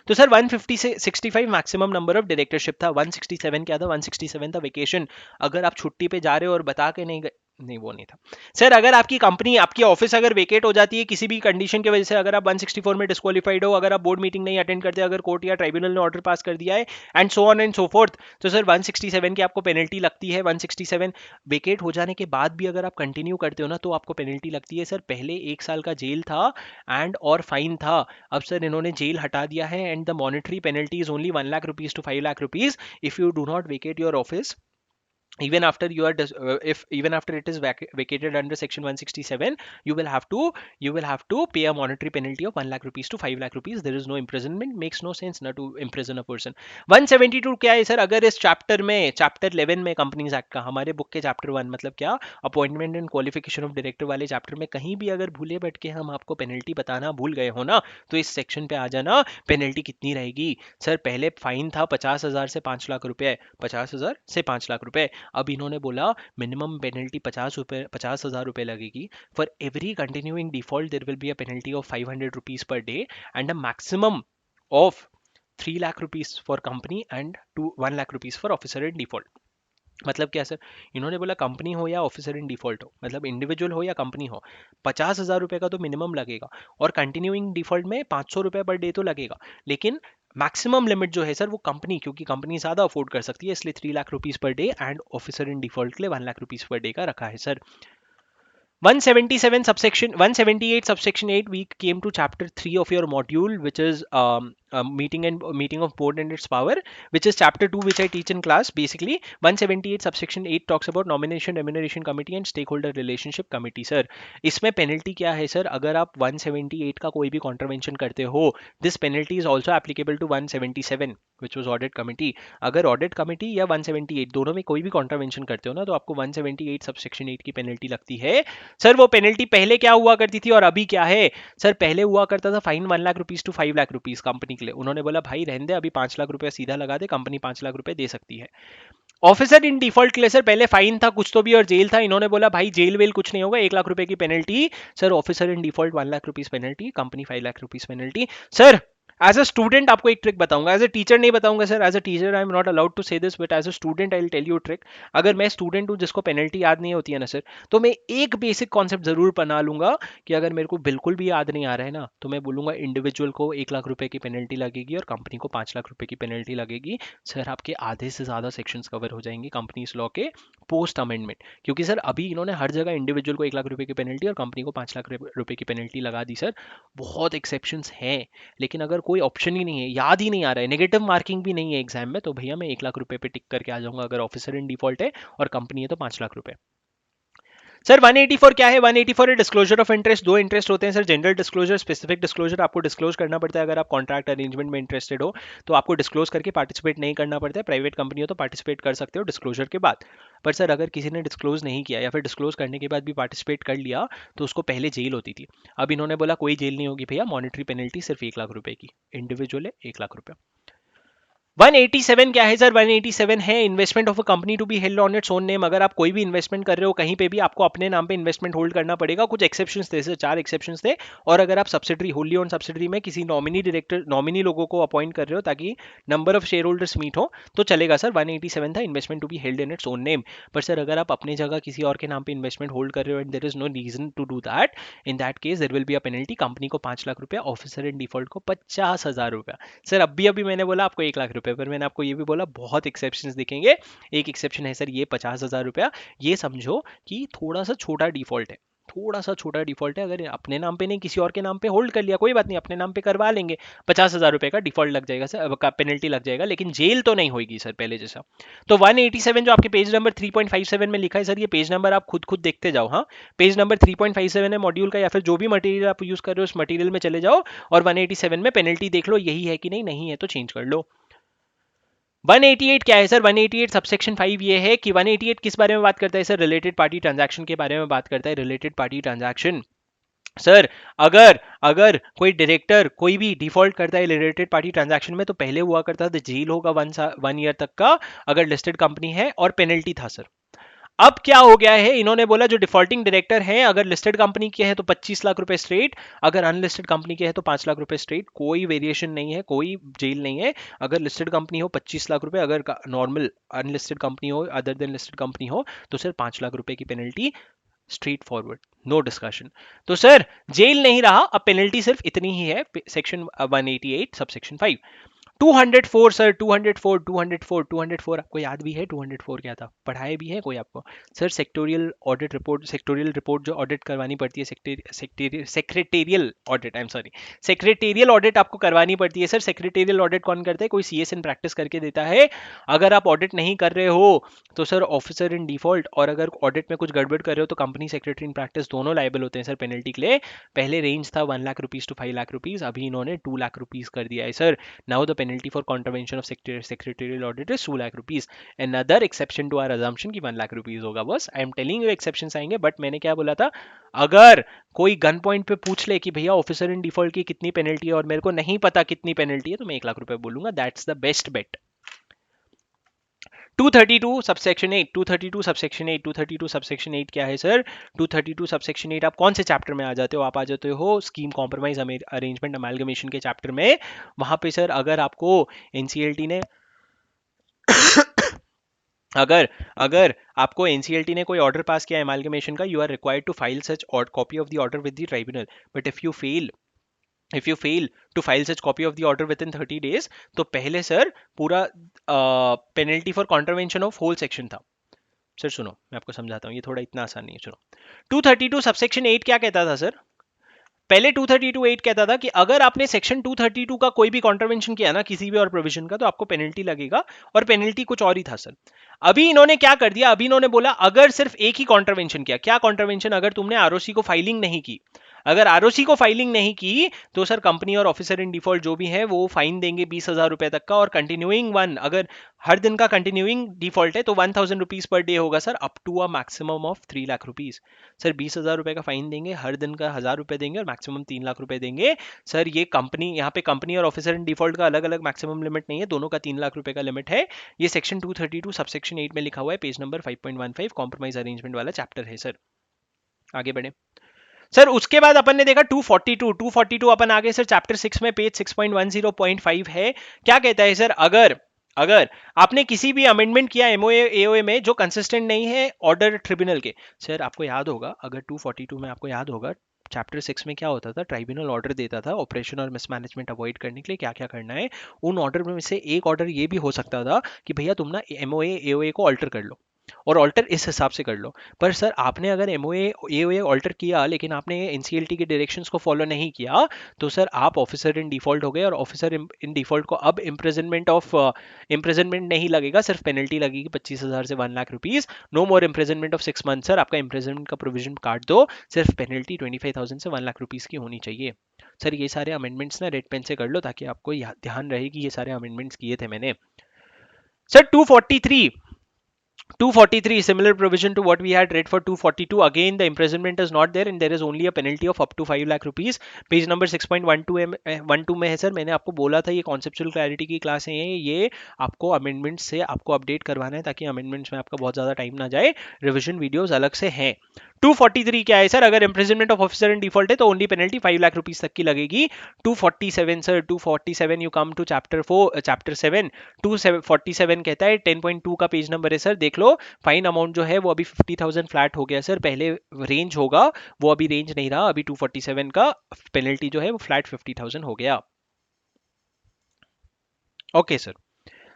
Speaker 1: तो सर 150 से 65 मैक्सिमम नंबर ऑफ डायरेक्टरशिप था. 167 क्या था, 167 था वेकेशन. अगर आप छुट्टी पे जा रहे हो और बता के नहीं गए, नहीं वो नहीं था सर. अगर आपकी कंपनी, आपकी ऑफिस अगर वेकेट हो जाती है किसी भी कंडीशन की वजह से, अगर आप 164 में डिस्क्वालीफाइड हो, अगर आप बोर्ड मीटिंग नहीं अटेंड करते, अगर कोर्ट या ट्राइब्यूनल ने ऑर्डर पास कर दिया है, and so on and so fourth, तो सर 167 की आपको पेनल्टी लगती है. 167 वेकेट हो जाने के बाद भी अगर आप कंटिन्यू करते हो ना तो आपको पेनल्टी लगती है. सर पहले 1 साल का जेल था एंड और फाइन था, अब सर इन्होंने जेल हटा दिया है, and the monetary penalty is only 1 lakh rupees to 5 lakh rupees if you do not vacate your office. Even after you are if even after it is vacated under section 167, you will have to pay a monetary penalty of 1 lakh rupees to 5 lakh rupees. There is no imprisonment. Makes no sense not to imprison a person. 172 क्या है sir, अगर इस chapter में, chapter 11 में companies act का, हमारे book के chapter 1 मतलब क्या, appointment and qualification of director वाले चैप्टर में कहीं भी अगर भूले बैठ के हम आपको पेनल्टी बताना भूल गए हो ना, तो इस सेक्शन पे आ जाना. पेनल्टी कितनी रहेगी सर, पहले फाइन था 50,000 से 5 लाख रुपए, 50,000 से 5 लाख रुपए. अब इन्होंने बोला मिनिमम पेनल्टी 50,000 रुपए लगेगी. For every continuing default there will be a penalty of 500 rupees per day and a maximum of 3 lakh rupees for company and 1 lakh rupees for officer in default. मतलब क्या सर, इन्होंने बोला कंपनी हो या ऑफिसर इन डिफॉल्ट हो, मतलब individual हो या कंपनी हो, 50,000 रुपए का तो मिनिमम लगेगा, और कंटिन्यूइंग डिफॉल्ट में 500 रुपए पर डे तो लगेगा. लेकिन मैक्सिमम लिमिट जो है सर वो कंपनी, क्योंकि कंपनी ज़्यादा अफोर्ड कर सकती है, इसलिए 3 लाख रुपीज़ पर day, and officer in default के लिए 1 लाख रुपीज़ पर डे का रखा है sir. 177 subsection 178 subsection 8, we came to chapter 3 of your module, which is meeting of board and its power, which is chapter 2 which I teach in class. Basically 178 subsection 8 talks about nomination remuneration committee and stakeholder relationship committee. Sir इसमें penalty क्या है sir, अगर आप 178 का कोई भी contravention करते हो, this penalty is also applicable to 177 which was audit committee. अगर ऑडिट कमिटी या 178 दोनों में कोई भी कॉन्ट्रवेंशन करते हो ना तो आपको 178 सबसेक्शन 8 की पेनल्टी लगती है. सर वो पेनल्टी पहले क्या हुआ करती थी और अभी क्या है, सर पहले हुआ करता था fine 1 lakh rupees to 5 lakh rupees company के लिए. उन्होंने बोला भाई रहने दे, अभी 5 लाख रुपए सीधा लगा दे, कंपनी 5 लाख रुपए दे सकती है. ऑफिसर इन डिफॉल्ट के लिए सर पहले फाइन था कुछ तो भी और जेल था, इन्होंने बोला भाई जेल वेल कुछ नहीं होगा, 1 लाख रुपए की penalty. Sir officer in default 1 lakh rupees penalty, company 5 lakh rupees penalty. Sir as a student आपको एक ट्रिक बताऊंगा, एज अ टीचर नहीं बताऊंगा sir, as a teacher I am not allowed to say this, but as a student I will tell you trick. अगर मैं student हूँ जिसको penalty याद नहीं होती है ना सर, तो मैं एक बेसिक कॉन्सेप्ट जरूर बना लूंगा कि अगर मेरे को बिल्कुल भी याद नहीं आ रहा है ना तो मैं बोलूंगा इंडिविजुअल को 1 लाख रुपए की पेनल्टी लगेगी और कंपनी को 5 लाख रुपए की पेनल्टी लगेगी. सर आपके आधे से ज्यादा सेक्शंस कवर हो जाएंगे कंपनीज लॉ के पोस्ट अमेंडमेंट, क्योंकि सर अभी इन्होंने हर जगह इंडिविजुअल को 1 लाख रुपए की पेनल्टी और कंपनी को 5 लाख रुपए की पेनल्टी लगा दी सर। बहुत एक्सेप्शंस हैं, लेकिन अगर कोई ऑप्शन ही नहीं है, याद ही नहीं आ रहा है, नेगेटिव मार्किंग भी नहीं है एग्जाम में, तो भैया मैं 1 लाख रुपए पे टिक करके आ जाऊंगा अगर ऑफिसर इन डिफॉल्ट है और कंपनी है तो 5 लाख रुपए। सर 184 क्या है? 184 है डिस्क्लोजर ऑफ इंटरेस्ट। दो इंटरेस्ट होते हैं sir, general disclosure, specific disclosure. आपको डिस्क्लोज करना पड़ता है अगर आप कॉन्ट्रैक्ट अरेंजमेंट में इंटरेस्टेड हो, तो आपको डिस्क्लोज करके पार्टिसिपेट नहीं करना पड़ता है। प्राइवेट कंपनी हो तो पार्टिसिपेट कर सकते हो डिस्क्लोजर के बाद। पर सर अगर किसी ने डिस्क्लोज नहीं किया या फिर डिस्क्लोज करने के बाद भी पार्टिसिपेट कर लिया, तो उसको पहले जेल होती थी। अब इन्होंने बोला कोई जेल नहीं होगी भैया, मॉनेटरी पेनल्टी सिर्फ 1 लाख रुपए की, इंडिविजुअल है 1 लाख रुपए। 187 क्या है सर? 187 है investment of a company to be held on its own name. अगर आप कोई भी इन्वेस्टमेंट कर रहे हो कहीं पे भी, आपको अपने नाम पे इन्वेस्टमेंट होल्ड करना पड़ेगा। कुछ एक्सेप्शंस थे सर, 4 एक्सेप्शंस थे। और अगर आप सब्सिडरी, होली ऑन सब्सिडरी में किसी नॉमिनी डायरेक्टर, नॉमिनी लोगों को अपॉइंट कर रहे हो ताकि number of shareholders meet हो, तो चलेगा सर। 187 था investment to be held in its own name. पर सर अगर आप अपनी जगह किसी और के नाम पे इन्वेस्टमेंट होल्ड कर रहे हो and there is no reason to do that, in that case there will be a penalty. Company को 5 लाख रुपया, ऑफिसर इन डिफॉल्ट को 50,000 रुपया। सर अभी अभी मैंने बोला आपको 1 लाख रुपए, पर मैंने आपको ये भी बोला बहुत एक्सेप्शंस दिखेंगे। एक एक्सेप्शन है सर ये 50,000 रुपया। ये समझो कि थोड़ा सा छोटा डिफॉल्ट है, थोड़ा सा छोटा डिफॉल्ट है। अगर अपने नाम पे नहीं किसी और के नाम पे होल्ड कर लिया, कोई बात नहीं, अपने नाम पे करवा लेंगे, 50,000 रुपए का डिफॉल्ट लग जाएगा सर, पेनल्टी लग जाएगा, लेकिन जेल तो नहीं होगी सर पहले जैसा। तो 187 जो आपके पेज नंबर 3.57 में लिखा है सर, ये पेज नंबर आप खुद खुद देखते जाओ। हाँ, पेज नंबर 3.57 है मॉड्यूल का, या फिर जो भी मटेरियल आप यूज कर रहे हो उस मटेरियल में चले जाओ और 187 में पेनल्टी देख लो, यही है कि नहीं, नहीं है तो चेंज कर लो। 188 क्या है सर? 188 सबसेक्शन 5 ये है कि 188 किस बारे में बात करता है सर? रिलेटेड पार्टी ट्रांजैक्शन के बारे में बात करता है। रिलेटेड पार्टी ट्रांजैक्शन सर, अगर अगर कोई डायरेक्टर कोई भी डिफॉल्ट करता है रिलेटेड पार्टी ट्रांजैक्शन में, तो पहले हुआ करता था जेल होगा 1 ईयर तक का अगर लिस्टेड कंपनी है, और पेनल्टी था सर। अब क्या हो गया है, इन्होंने बोला जो डिफॉल्टिंग डायरेक्टर है अगर लिस्टेड कंपनी के है तो 25 लाख रुपए स्ट्रेट, अगर अनलिस्टेड कंपनी के है तो 5 लाख रुपए स्ट्रेट। कोई वेरिएशन नहीं है, कोई जेल नहीं है। अगर लिस्टेड कंपनी हो 25 लाख रुपए, अगर नॉर्मल अनलिस्टेड कंपनी हो, अदर देन लिस्टेड कंपनी हो, तो सिर्फ 5 लाख रुपए की penalty, straightforward, no discussion. तो सर जेल नहीं रहा, अब पेनल्टी सिर्फ इतनी ही है, सेक्शन 188 सब सेक्शन 5। 204 सर, 204 204 204 आपको याद भी है 204 क्या था? पढ़ाए भी है कोई आपको? Sir sectoral audit report, sectoral report जो ऑडिट करवानी पड़ती है, secretarial audit, I am sorry, secretarial audit आपको करवानी पड़ती है सर। सेक्रेटेरियल ऑडिट कौन करता है? कोई सीएस इन प्रैक्टिस करके देता है। अगर आप ऑडिट नहीं कर रहे हो तो सर ऑफिसर इन डिफॉल्ट, और अगर ऑडिट में कुछ गड़बड़ कर रहे हो तो कंपनी सेक्रेटरी इन प्रैक्टिस, दोनों लाइबल होते हैं सर पेनल्टी के लिए। पहले रेंज था 1 lakh rupees to 5 lakh rupees, अभी इन्होंने 2 लाख रुपीज कर दिया है sir. Now the penalty for contravention of secretarial audit is 2 lakh rupees. Another exception to our assumption कि 1 लाख रुपीज होगा बस। I am telling you exceptions आएंगे, बट मैंने क्या बोला था, अगर कोई गन पॉइंट पे पूछ ले कि भैया ऑफिसर इन डिफॉल्ट की कितनी पेनल्टी है और मेरे को नहीं पता कितनी पेनल्टी है, तो मैं 1 लाख रुपए बोलूंगा, that's the best bet. 232 subsection 8, 232 subsection 8, 232 subsection 8 क्या है सर? 232 सबसेक्शन 8 आप कौन से चैप्टर में आ जाते हो? आप आ जाते हो स्कीम कॉम्प्रोमाइज अरेंजमेंट अमेलगमेशन के चैप्टर में। वहां पे सर अगर आपको एनसीएलटी ने अगर अगर आपको एनसीएलटी ने कोई ऑर्डर पास किया एमालगमेशन का, you are required to file such copy of the order with the tribunal. But if you fail to file such copy of the order within 30 days, तो पहले sir पूरा penalty for contravention of whole section था। Sir सुनो मैं आपको समझाता हूँ, ये थोड़ा इतना आसान नहीं है, सुनो। 232 सबसेक्शन 8 क्या कहता था सर? पहले 232(8) कहता था कि अगर आपने सेक्शन 232 का कोई भी कॉन्ट्रवेंशन किया ना किसी भी और प्रोविजन का, तो आपको पेनल्टी लगेगा, और पेनल्टी कुछ और ही था सर। अभी इन्होंने क्या कर दिया, अभी इन्होंने बोला अगर सिर्फ एक ही कॉन्ट्रवेंशन किया, क्या कॉन्ट्रवेंशन? अगर तुमने आरओसी को फाइलिंग नहीं की, अगर आरओसी को फाइलिंग नहीं की, तो सर कंपनी और ऑफिसर इन डिफॉल्ट जो भी है वो फाइन देंगे 20,000 रुपए तक का, और कंटिन्यूइंग वन, अगर हर दिन का कंटिन्यूइंग डिफॉल्ट है तो 1,000 रुपीज पर डे होगा sir, up to a maximum of 3 lakh rupees. Sir 20,000 रुपए का फाइन देंगे, हर दिन का 1,000 रुपए देंगे, और मैक्सिमम 3 लाख रुपए देंगे सर। ये कंपनी, यहाँ पे कंपनी और ऑफिसर इन डिफॉल्ट का अलग अलग मैक्सिमम लिमिट नहीं है, दोनों का 3 लाख रुपए का लिमिट है। ये सेक्शन 232 सबसेक्शन 8 में लिखा हुआ है, पेज नंबर 5.15 कॉम्प्रोमाइज अरेंजमेंट वाला चैप्टर है सर। आगे बढ़े सर। उसके बाद अपन ने देखा 242 अपन आगे सर चैप्टर 6 में, पेज 6.10.5 है। क्या कहता है सर? अगर अगर आपने किसी भी अमेंडमेंट किया एमओए एओए में जो कंसिस्टेंट नहीं है ऑर्डर ट्रिब्यूनल के, सर आपको याद होगा, अगर 242 में आपको याद होगा चैप्टर 6 में क्या होता था, ट्राइब्यूनल ऑर्डर देता था ऑपरेशन और मिसमैनेजमेंट अवॉइड करने के लिए क्या क्या करना है। उन ऑर्डर में से एक ऑर्डर ये भी हो सकता था कि भैया तुम ना एमओए एओए को ऑल्टर कर लो, और ऑल्टर इस हिसाब से कर लो। पर सर आपने अगर एमओए एओए ऑल्टर किया लेकिन आपने एनसीएलटी के डायरेक्शंस को फॉलो नहीं किया, तो सर आप ऑफिसर इन डिफॉल्ट हो गए, और ऑफिसर इन डिफॉल्ट को अब इम्प्रिजनमेंट नहीं लगेगा, सिर्फ पेनल्टी लगेगी 25,000 से 1 lakh rupees. No more imprisonment of 6 month. Sir आपका इम्प्रिजनमेंट का प्रोविजन काट दो, सिर्फ पेनल्टी 25,000 से 1 लाख रुपीज की होनी चाहिए। सर ये सारे अमेंडमेंट्स ना रेड पेन से कर लो ताकि आपको ध्यान रहे कि ये सारे अमेंडमेंट्स किए थे मैंने। Sir 243 similar provision to what we had read for 242. Again the imprisonment is not there and there is only a penalty of up to 5 lakh rupees. Page number 6.12 में है सर। मैंने आपको बोला था ये कॉन्सेप्चुअल क्लैरिटी की class है, ये आपको अमेंडमेंट से आपको अपडेट करवाना है ताकि अमेंडमेंट्स में आपका बहुत ज़्यादा टाइम ना जाए। रिविजन वीडियोस अलग से हैं। 243 क्या है सर? अगर imprisonment of officer in default है तो ओनली पेनल्टी 5 लाख रुपीज तक की लगेगी। 247 sir, 247 you come to chapter 7। 247 कहता है 10.2 का पेज नंबर है सर, देख लो। फाइन अमाउंट जो है वो अभी 50,000 फ्लैट हो गया सर। पहले रेंज होगा, वो अभी रेंज नहीं रहा। अभी 247 का पेनल्टी जो है वो फ्लैट 50,000 हो गया। Okay sir.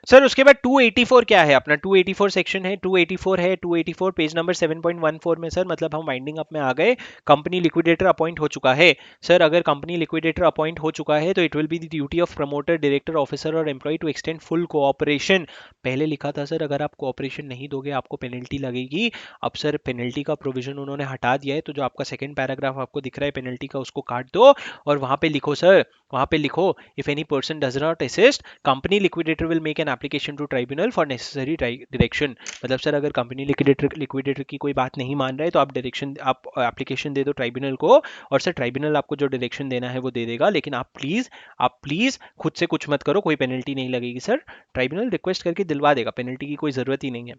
Speaker 1: सर उसके बाद 284 क्या है अपना? 284 सेक्शन है, 284 है, 284 पेज नंबर 7.14 में सर, मतलब हम वाइंडिंग अप में आ गए। कंपनी लिक्विडेटर अपॉइंट हो चुका है। सर अगर कंपनी लिक्विडेटर अपॉइंट हो चुका है तो it will be the duty of promoter, director, officer और employee to extend full cooperation. पहले लिखा था सर अगर आप कोऑपरेशन नहीं दोगे आपको पेनल्टी लगेगी। अब सर पेनल्टी का प्रोविजन उन्होंने हटा दिया है, तो जो आपका सेकंड पैराग्राफ आपको दिख रहा है पेनल्टी का, उसको काट दो और वहां पे लिखो सर, वहां पे लिखो if any person does not assist company liquidator will make an application to tribunal for necessary direction. मतलब सर अगर कंपनी लिक्विडेटर की कोई बात नहीं मान रहा है तो आप एप्लीकेशन दे दो ट्राइब्यूनल को, और सर ट्राइब्यूनल आपको जो डायरेक्शन देना है वो दे देगा। लेकिन आप प्लीज खुद से कुछ मत करो, कोई पेनल्टी नहीं लगेगी सर। ट्राइब्यूनल रिक्वेस्ट करके दिलवा देगा, पेनल्टी की कोई जरूरत ही नहीं है।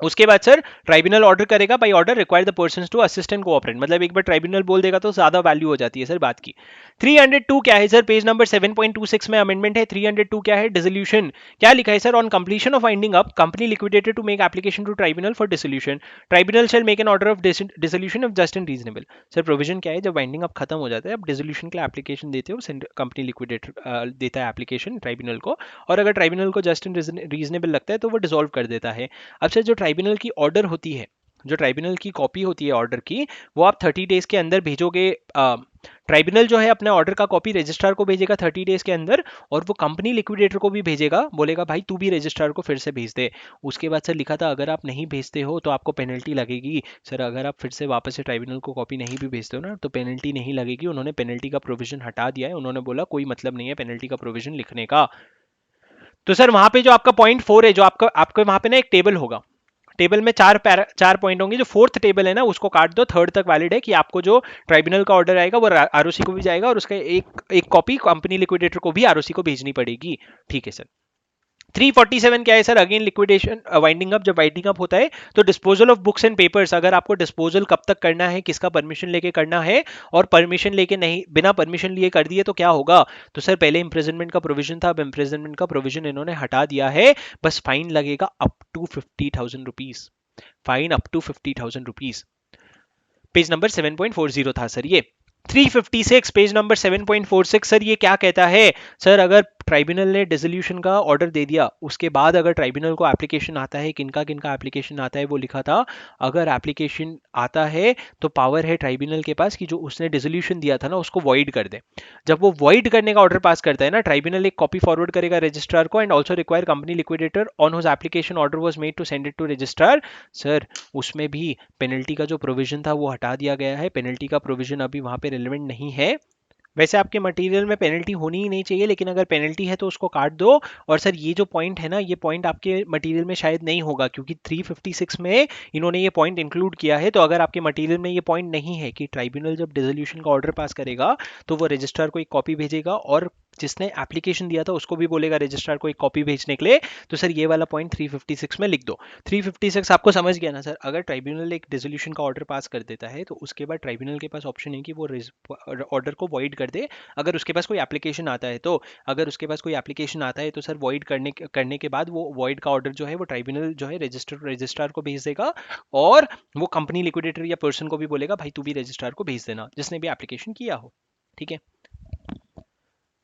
Speaker 1: उसके बाद सर ट्राइब्यूनल ऑर्डर करेगा, by order require the persons to assist and cooperate. मतलब एक बार ट्राइब्यूनल बोल देगा तो ज्यादा वैल्यू हो जाती है सर बात की। 302 क्या है सर? पेज नंबर 7.26 में अमेंडमेंट है। 302 क्या है? डिसोल्यूशन। क्या लिखा है sir? On completion of winding up company liquidated to make application to tribunal for dissolution, tribunal shall make an order of dissolution of just and reasonable. Sir provision क्या है? जब वाइंडिंग अप खत्म हो जाता है, अब डिसोल्यूशन के लिए एप्लीकेशन देते हो, कंपनी लिक्विडेटर देता है एप्लीकेशन ट्राइब्यूनल को, और अगर ट्राइब्यूनल को जस्ट एंड रीजनेबल लगता है तो वो डिसॉल्व कर देता है। अब सर जो ट्राइब्यूनल की ऑर्डर होती है, जो ट्राइब्यूनल की कॉपी होती है ऑर्डर की, वो आप 30 डेज के अंदर भेजोगे। ट्राइब्यूनल जो है अपने ऑर्डर का कॉपी रजिस्ट्रार को भेजेगा 30 डेज के अंदर, और वो कंपनी लिक्विडेटर को भी भेजेगा, बोलेगा भाई तू भी रजिस्ट्रार को फिर से भेज दे। उसके बाद सर लिखा था अगर आप नहीं भेजते हो तो आपको पेनल्टी लगेगी। सर अगर आप फिर से वापस से ट्राइब्यूनल को कॉपी नहीं भी भेजते हो ना तो पेनल्टी नहीं लगेगी। उन्होंने पेनल्टी का प्रोविजन हटा दिया है, उन्होंने बोला कोई मतलब नहीं है पेनल्टी का प्रोविजन लिखने का। तो सर वहां पे जो आपका पॉइंट 4 है, जो आपका आपके वहां पे ना एक टेबल होगा, टेबल में चार पॉइंट होंगे। जो फोर्थ टेबल है ना उसको काट दो, थर्ड तक वैलिड है कि आपको जो ट्राइब्यूनल का ऑर्डर आएगा वो आरओसी को भी जाएगा और उसका एक कॉपी कंपनी लिक्विडेटर को भी आरओसी को भेजनी पड़ेगी। ठीक है सर। 347 क्या है sir? Again liquidation winding up. जब वाइंडिंग अप होता है तो disposal of books and papers, अगर आपको डिस्पोजल कब तक करना है, किसका परमिशन लेके करना है, और परमिशन लेके नहीं, बिना परमिशन लिए कर दिए तो क्या होगा? तो सर पहले इंप्रिजनमेंट का प्रोविजन था, अब इंप्रिजनमेंट का प्रोविजन इन्होंने हटा दिया है। बस फाइन लगेगा up to 50,000 rupees. Fine up to 50,000 rupees. Page number 7.40 था सर ये। 356 पेज नंबर 7.46 सर, ये क्या कहता है? सर अगर ट्राइब्यूनल ने डिसोल्यूशन का ऑर्डर दे दिया, उसके बाद अगर ट्राइब्यूनल को एप्लीकेशन आता है, किनका किनका एप्लीकेशन आता है वो लिखा था। अगर एप्लीकेशन आता है तो पावर है ट्राइब्यूनल के पास कि जो उसने डिसोल्यूशन दिया था ना उसको वॉइड कर दे। जब वो वॉइड करने का ऑर्डर पास करता है ना, ट्राइब्यूनल एक कॉपी फॉरवर्ड करेगा रजिस्ट्रार को, and also require company liquidator on whom application order was made to send it to registrar. Sir उसमें भी पेनल्टी का जो प्रोविजन था वो हटा दिया गया है। पेनल्टी का प्रोविजन अभी वहां पे रिलेवेंट नहीं है। वैसे आपके मटेरियल में पेनल्टी होनी ही नहीं चाहिए, लेकिन अगर पेनल्टी है तो उसको काट दो। और सर ये जो पॉइंट है ना, ये पॉइंट आपके मटेरियल में शायद नहीं होगा क्योंकि 356 में इन्होंने ये पॉइंट इंक्लूड किया है। तो अगर आपके मटेरियल में ये पॉइंट नहीं है कि ट्राइब्यूनल जब डिसोल्यूशन का ऑर्डर पास करेगा तो वो रजिस्ट्रार को एक कॉपी भेजेगा, और जिसने एप्लीकेशन दिया था उसको भी बोलेगा रजिस्ट्रार को एक कॉपी भेजने के लिए। तो सर ये वाला पॉइंट 356 में लिख दो। 356 आपको समझ गया ना सर? अगर ट्राइब्यूनल एक डिसोल्यूशन का ऑर्डर पास कर देता है तो उसके बाद ट्राइब्यूनल के पास ऑप्शन है कि वो ऑर्डर को वॉइड कर दे, अगर उसके पास कोई एप्लीकेशन आता है तो। अगर उसके पास कोई एप्लीकेशन आता है तो सर वॉइड करने के बाद वो वॉइड का ऑर्डर जो है वो ट्राइब्यूनल जो है रजिस्ट्रार को भेज देगा, और वो कंपनी लिक्विडेटर या पर्सन को भी बोलेगा भाई तू भी रजिस्ट्रार को भेज देना जिसने भी एप्लीकेशन किया हो। ठीक है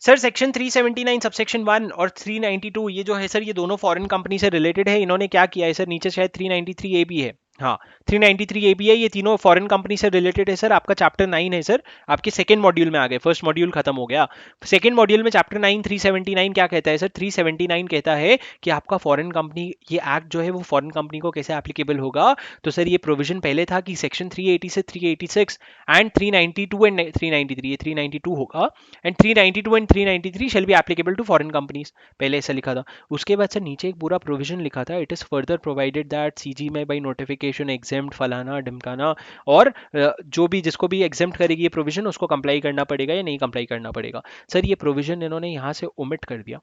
Speaker 1: सर सेक्शन 379 सबसेक्शन 1 और 392 ये जो है सर ये दोनों फॉरेन कंपनी से रिलेटेड है। इन्होंने क्या किया है सर, नीचे शायद 393 ए भी है, हाँ 393 ए भी है, ये तीनों फॉरेन कंपनी से रिलेटेड है सर। आपका चैप्टर 9 है सर, आपके सेकंड मॉड्यूल में आ गए, फर्स्ट मॉड्यूल खत्म हो गया। सेकंड मॉड्यूल में चैप्टर 9 379 क्या कहता है सर, 379 कहता है कि आपका फॉरेन कंपनी, ये एक्ट जो है वो फॉरेन कंपनी को कैसे एप्लीकेबल होगा। तो सर ये प्रोविजन पहले था कि सेक्शन 380 से 386 एंड 392 एंड 393, ये 392 होगा, and 392 and 393 shall be applicable to foreign companies, पहले ऐसा लिखा था। उसके बाद सर नीचे एक पूरा प्रोविजन लिखा था, it is further provided that CG में बाई नोटिफिकेशन एग्जेम्प्ट फलाना ढिमकाना, और जो भी जिसको भी एग्जेम्प्ट करेगी ये प्रोविजन उसको कंप्लाई करना पड़ेगा या नहीं कंप्लाई करना पड़ेगा। सर ये प्रोविजन इन्होंने यहाँ से ओमिट कर दिया,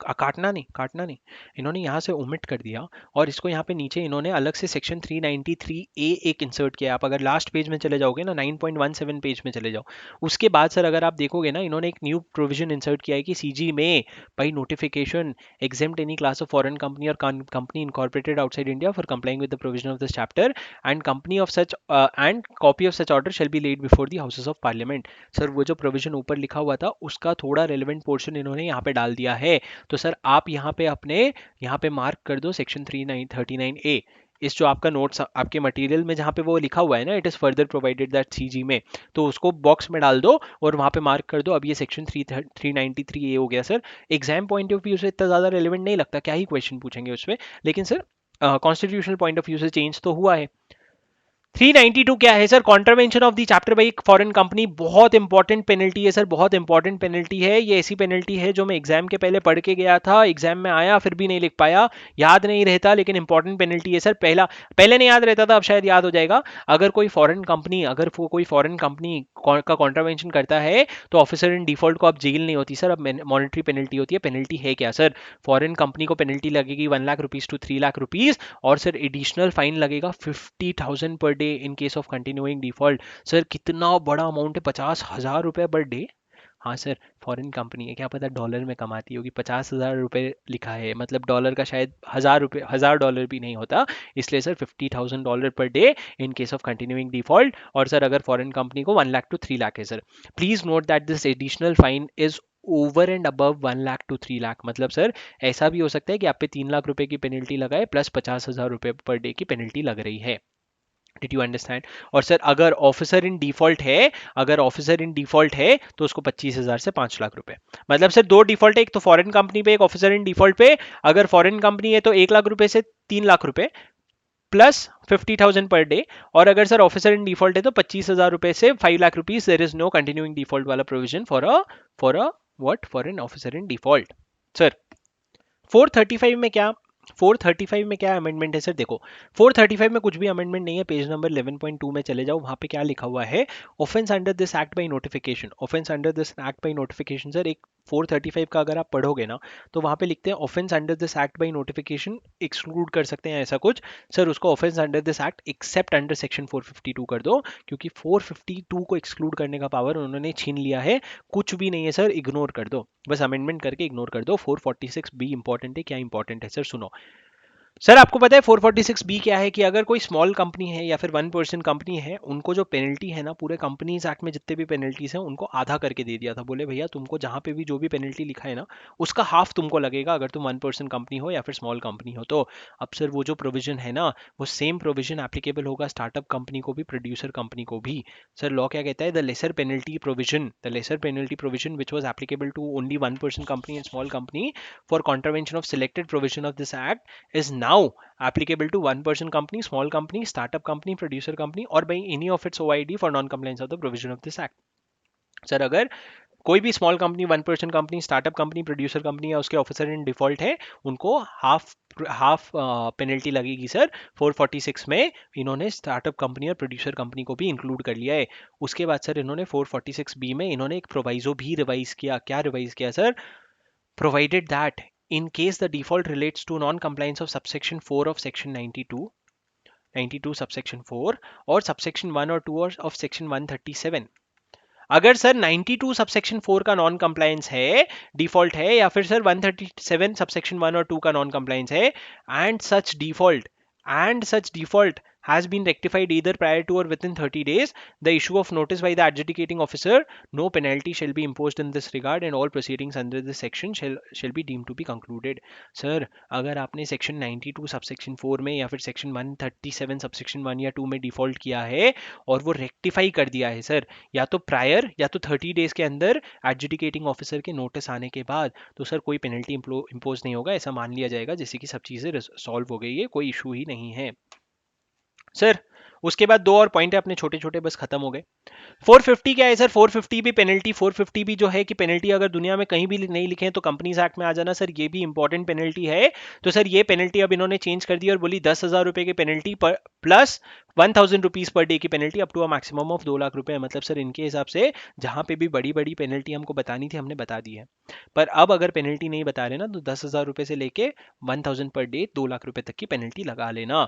Speaker 1: काटना नहीं, इन्होंने यहाँ से ओमिट कर दिया, और इसको यहाँ पे नीचे इन्होंने अलग से सेक्शन 393 ए एक इंसर्ट किया। आप अगर लास्ट पेज में चले जाओगे ना, 9.17 पेज में चले जाओ, उसके बाद सर अगर आप देखोगे ना, इन्होंने एक न्यू प्रोविजन इंसर्ट किया है कि सीजी में by notification exempt any class of foreign company और company incorporated outside India for complying with the provision of this chapter and company of such and copy of such order shall be laid before the houses of Parliament. Sir वो जो provision ऊपर लिखा हुआ था उसका थोड़ा relevant portion इन्होंने यहाँ पे डाल दिया है। तो सर आप यहाँ पे अपने यहाँ पे मार्क कर दो सेक्शन 3939 ए, इस जो आपका नोट्स आपके मटेरियल में जहाँ पे वो लिखा हुआ है ना, it is further provided that CG में, तो उसको बॉक्स में डाल दो और वहाँ पे मार्क कर दो। अब ये सेक्शन 393 ए हो गया sir. Exam point of view से इतना ज़्यादा रेलिवेंट नहीं लगता, क्या ही क्वेश्चन पूछेंगे उसमें, लेकिन sir constitutional point of view से चेंज तो हुआ है। 392 क्या है sir, contravention of the chapter by foreign company, बहुत इंपॉर्टेंट पेनल्टी है सर, बहुत इंपॉर्टेंट पेनल्टी है ये। ऐसी पेनल्टी है जो मैं एग्जाम के पहले पढ़ के गया था, एग्जाम में आया फिर भी नहीं लिख पाया, याद नहीं रहता, लेकिन इंपॉर्टेंट पेनल्टी है सर। पहले नहीं याद रहता था, अब शायद याद हो जाएगा। अगर कोई फॉरेन कंपनी का कॉन्ट्रवेंशन करता है तो ऑफिसर इन डिफॉल्ट को अब जेल नहीं होती सर, अब मॉनिटरी पेनल्टी होती है। पेनल्टी है क्या सर, फॉरेन कंपनी को पेनल्टी लगेगी 1 lakh rupees to 3 lakh rupees, और सर एडिशनल फाइन लगेगा 50,000 per day in case of continuing default. Sir कितना बड़ा अमाउंट है, 50,000 रुपए पर डे। हाँ सर, फॉरेन कंपनी है, क्या पता डॉलर में कमाती होगी, 50,000 रुपए लिखा है, मतलब डॉलर का शायद 1,000 रुपए, 1,000 डॉलर भी नहीं होता, इसलिए sir 50,000 dollar per day in case of continuing default. और सर अगर फॉरेन कंपनी को 1 लाख टू 3 लाख है sir. Please note that this additional fine is over and above 1 lakh to 3 lakh, मतलब सर ऐसा भी हो सकता है कि आप पे 3 लाख रुपए की पेनल्टी लगाए प्लस 50,000 रुपए पर डे की पेनल्टी लग रही है। Did you understand. और सर अगर ऑफिसर इन डिफॉल्ट है, तो उसको 25,000 से 5 लाख रुपए, मतलब सर दो डिफॉल्ट है, एक तो फॉरेन कंपनी पे, एक ऑफिसर इन डिफॉल्ट पे। अगर फॉरेन कंपनी है तो 1 लाख रुपए से 3 लाख रुपए प्लस 50,000 पर डे, और अगर सर ऑफिसर इन डिफॉल्ट है तो 25,000 रुपए से 5 lakh rupees. There is no continuing default वाला provision for an officer in default. Sir 435 में क्या, 435 में क्या अमेंडमेंट है सर, देखो 435 में कुछ भी अमेंडमेंट नहीं है। पेज नंबर 11.2 में चले जाओ, वहां पे क्या लिखा हुआ है, offence under this act by notification. Offence under this act by notification sir, एक 435 का अगर आप पढ़ोगे ना तो वहां पे लिखते हैं offence under this act by notification exclude कर सकते हैं ऐसा कुछ। सर उसको offence under this act accept under section 452 कर दो, क्योंकि 452 को एक्सक्लूड करने का पावर उन्होंने छीन लिया है। कुछ भी नहीं है सर, इग्नोर कर दो, बस अमेंडमेंट करके इग्नोर कर दो। 446 बी इंपॉर्टेंट है, क्या इंपॉर्टेंट है सर, सुनो। सर आपको पता है 446 बी क्या है, कि अगर कोई स्मॉल कंपनी है या फिर 1% कंपनी है, उनको जो पेनल्टी है ना, पूरे कंपनीज एक्ट में जितने भी पेनल्टीज हैं उनको आधा करके दे दिया था। बोले भैया तुमको जहां पे भी जो भी पेनल्टी लिखा है ना उसका हाफ तुमको लगेगा, अगर तुम 1% कंपनी हो या फिर स्मॉल कंपनी हो तो। अब सर वो जो प्रोविजन है ना, वो सेम प्रोविजन एप्लीकेबल होगा स्टार्टअप कंपनी को भी, प्रोड्यूसर कंपनी को भी। सर लॉ क्या कहता है, the lesser penalty provision which was applicable to only 1% company and small company for contravention of selected provision of this act is now applicable to 1% company, small company, startup company, producer company or by any of its OID for non-compliance of the provision of this act. Sir अगर कोई भी small company, 1% company, startup company, producer company या उसके officer in default है, उनको half penalty लगेगी sir. 446 में इन्होंने स्टार्टअप कंपनी और प्रोड्यूसर कंपनी को भी इंक्लूड कर लिया है। उसके बाद सर इन्होंने 446 बी में इन्होंने एक प्रोवाइजो भी रिवाइज किया। क्या रिवाइज किया sir, provided that in case the default relates to non-compliance of subsection 4 of section 92 subsection 4 or subsection 1 or 2 of section 137, अगर सर 92 सबसेक्शन 4 का नॉन कंप्लायंस है, डिफॉल्ट है, या फिर सर 137 सबसेक्शन 1 और 2 का नॉन कंप्लायंस है, and such default has been rectified either prior to or within 30 days the issue of notice by the adjudicating officer, no penalty shall be imposed in this regard and all proceedings under this section shall be deemed to be concluded. Sir अगर आपने section 92 subsection 4 में या फिर section 137 subsection 1 या 2 में default किया है और वो रेक्टिफाई कर दिया है सर, या तो प्रायर या तो 30 डेज के अंदर एडजुडिकेटिंग ऑफिसर के नोटिस आने के बाद, तो सर कोई पेनल्टी इम्पोज नहीं होगा, ऐसा मान लिया जाएगा जैसे कि सब चीज़ें सॉल्व हो गई है, कोई इशू ही नहीं है सर। उसके बाद दो और पॉइंट है अपने छोटे छोटे बस खत्म हो गए। 450 क्या है सर? 450 भी पेनल्टी, 450 भी जो है कि पेनल्टी अगर दुनिया में कहीं भी नहीं लिखे हैं तो कंपनीज एक्ट में आ जाना सर, ये भी इंपॉर्टेंट पेनल्टी है। तो सर ये पेनल्टी अब इन्होंने चेंज कर दी और बोली 10,000 रुपए की पेनल्टी पर प्लस 1,000 रुपीज पर डे की penalty up to a maximum of 2 lakh रुपए। मतलब सर इनके हिसाब से जहां पे भी बड़ी बड़ी पेनल्टी हमको बतानी थी हमने बता दी है, पर अब अगर पेनल्टी नहीं बता रहे ना तो 10,000 रुपए से लेके 1,000 पर डे 2 लाख रुपए तक की पेनल्टी लगा लेना।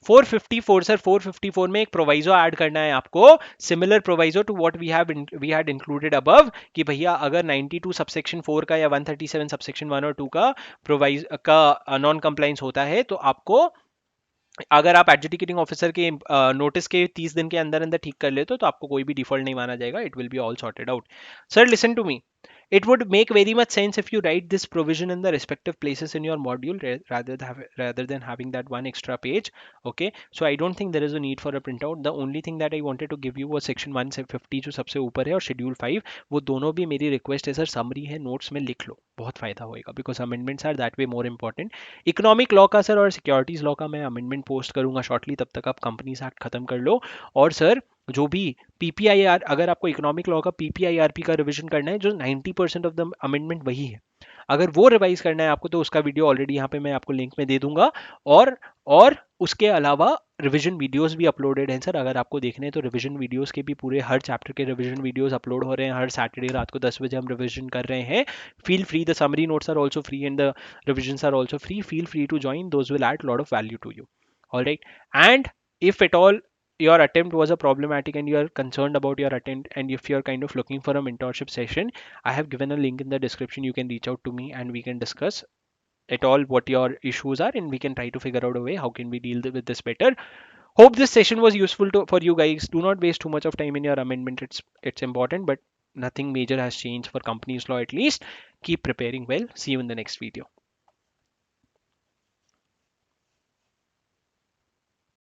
Speaker 1: 454 सर, 454 में एक प्रोवाइजो ऐड करना है आपको, similar proviso to what we had included above, कि भैया अगर 92 सबसेक्शन 4 का या 137 सबसेक्शन 1 और 2 का प्रोवाइज का नॉन कंप्लाइंस होता है तो आपको, अगर आप एडजुडिकेटिंग ऑफिसर के नोटिस के 30 दिन के अंदर अंदर ठीक कर लेते हो तो आपको कोई भी डिफॉल्ट नहीं माना जाएगा, it will be all sorted out. Sir listen to me, it would make very much sense if you write this provision in the respective places in your module rather than having that one extra page. Okay, so I don't think there is a need for a printout. The only thing that I wanted to give you was section 150 जो सबसे ऊपर है और schedule 5, वो दोनों भी मेरी request है सर, समरी है, नोट्स में लिख लो, बहुत फायदा होएगा, because amendments are that way more important. Economic law का सर और सिक्योरिटीज लॉ का मैं अमेंडमेंट पोस्ट करूंगा शॉर्टली, तब तक आप कंपनीज एक्ट खत्म कर लो। और सर जो भी पीपीआईआर, अगर आपको इकोनॉमिक लॉ का पीपीआईआरपी का रिवीजन करना है, जो 90% ऑफ द अमेंडमेंट वही है, अगर वो रिवाइज करना है आपको तो उसका वीडियो ऑलरेडी यहाँ पे मैं आपको लिंक में दे दूंगा। और उसके अलावा रिवीजन वीडियोस भी अपलोडेड हैं सर, अगर आपको देखने हैं तो रिवीजन वीडियोस के भी पूरे हर चैप्टर के रिवीजन वीडियोस अपलोड हो रहे हैं, हर सैटरडे रात को 10 बजे हम रिवीजन कर रहे हैं। Feel free, the summary notes are also free and the revisions are also free, feel free to join, those will add lot of value to you. Alright, and if at all your attempt was a problematic and you are concerned about your attempt and if you're kind of looking for a mentorship session, I have given a link in the description, you can reach out to me and we can discuss at all what your issues are and we can try to figure out a way how can we deal with this better. Hope this session was useful for you guys. Do not waste too much of time in your amendment, it's important, but nothing major has changed for companies law at least. Keep preparing well. See you in the next video.